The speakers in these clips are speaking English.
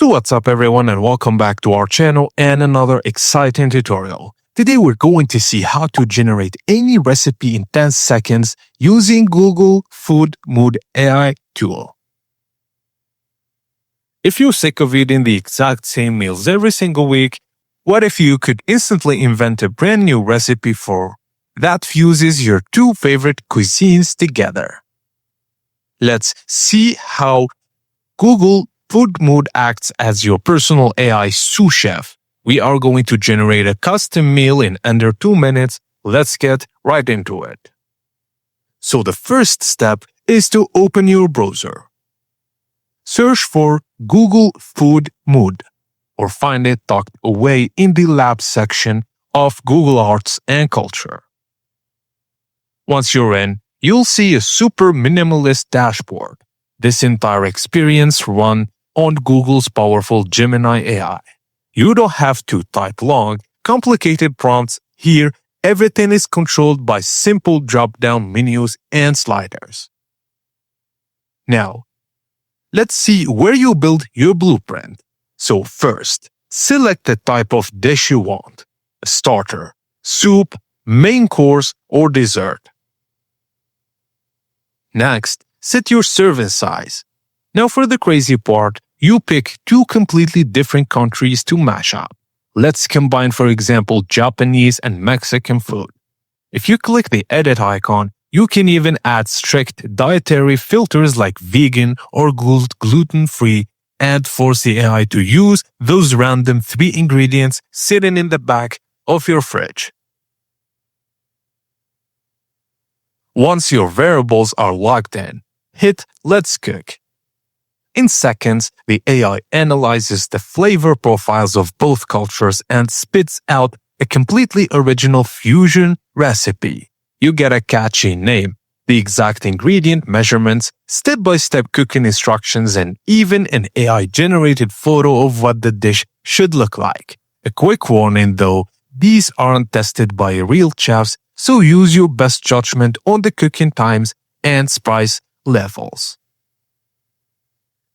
So what's up everyone and welcome back to our channel and another exciting tutorial. Today we're going to see how to generate any recipe in 10 seconds using Google Food Mood AI tool. If you're sick of eating the exact same meals every single week, what if you could instantly invent a brand new recipe that fuses your two favorite cuisines together? Let's see how Google Food Mood acts as your personal AI sous chef. We are going to generate a custom meal in under 2 minutes. Let's get right into it. So the first step is to open your browser. Search for Google Food Mood or find it tucked away in the Labs section of Google Arts and Culture. Once you're in, you'll see a super minimalist dashboard. This entire experience runs on Google's powerful Gemini AI. You don't have to type long, complicated prompts. Here, everything is controlled by simple drop-down menus and sliders. Now, let's see where you build your blueprint. So first, select the type of dish you want: a starter, soup, main course, or dessert. Next, set your serving size. Now for the crazy part, you pick two completely different countries to mash up. Let's combine, for example, Japanese and Mexican food. If you click the edit icon, you can even add strict dietary filters like vegan or gluten-free and force the AI to use those random 3 ingredients sitting in the back of your fridge. Once your variables are logged in, hit Let's Cook. In seconds, the AI analyzes the flavor profiles of both cultures and spits out a completely original fusion recipe. You get a catchy name, the exact ingredient measurements, step-by-step cooking instructions, and even an AI-generated photo of what the dish should look like. A quick warning though, these aren't tested by real chefs, so use your best judgment on the cooking times and spice levels.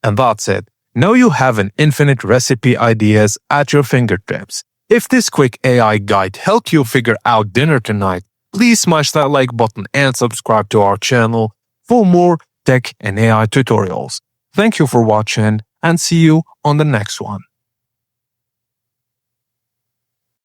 And that's it. Now you have an infinite recipe ideas at your fingertips. If this quick AI guide helped you figure out dinner tonight, please smash that like button and subscribe to our channel for more tech and AI tutorials. Thank you for watching and see you on the next one.